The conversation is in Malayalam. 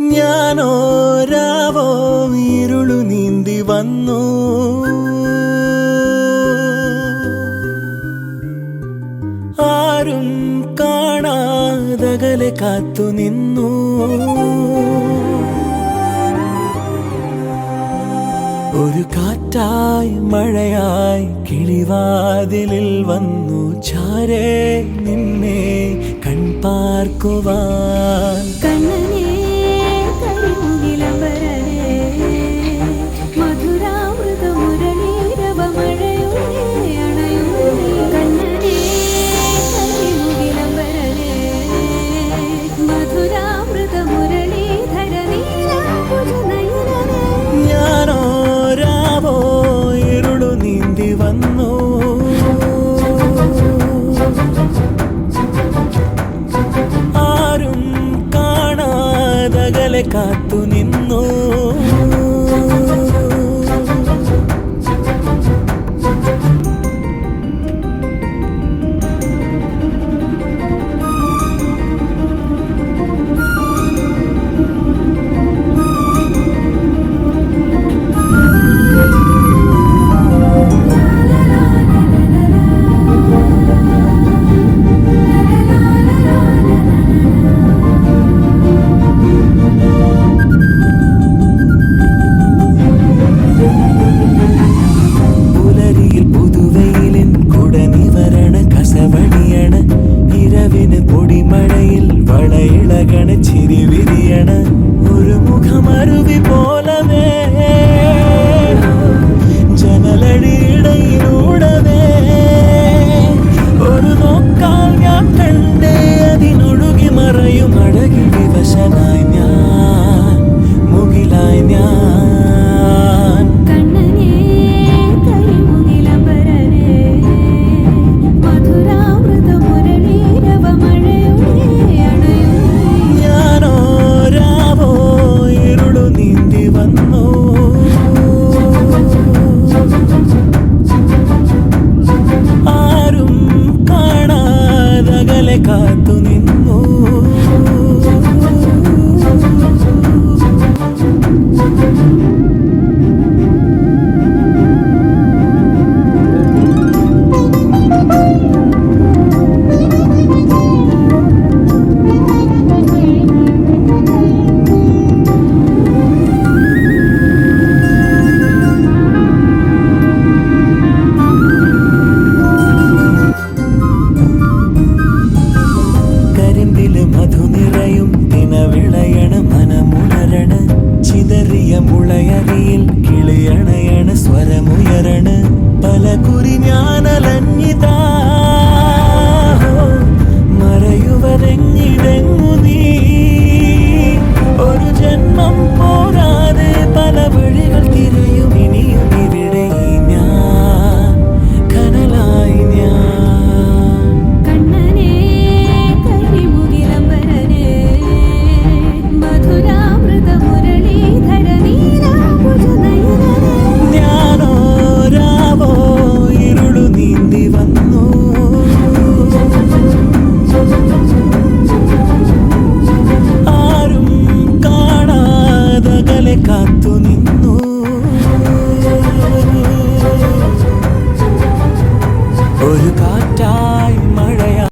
ഞാനോരാവോ ഇരുളു നീന്തി വന്നു ആരും കാണാതകലെ കാത്തു നിന്നു ഒരു കാറ്റായി മഴയായി കിളിവാതിലിൽ വന്നു ചാരേ നിന്നെ കൺപാർക്കുവാൻ ആരും കാണാതകലെ കാത്തു നിന്നു പൊടിമഴയിൽ വളയിളകണ ചിരി വിരിയണ ഒരു മുഖമരുവി പോലവേ ജനലഴിയിടയിലൂടവേ ഒരു നോക്കാൽ ഞാൻ കണ്ടേ അതിനൊഴുകി മറയും അഴകിൽ വിവശനായി ഞാൻ മുകിലായി ഞാൻ കാത്തു നിന്നു മധുനിറയും ദിനവിളയണ് മനമുണരണ ചിതറിയ മുളയറിയിൽ കിളിയണയണ് സ്വരമുയരണ പല കുറി ഞാനലഞ്ഞിതാ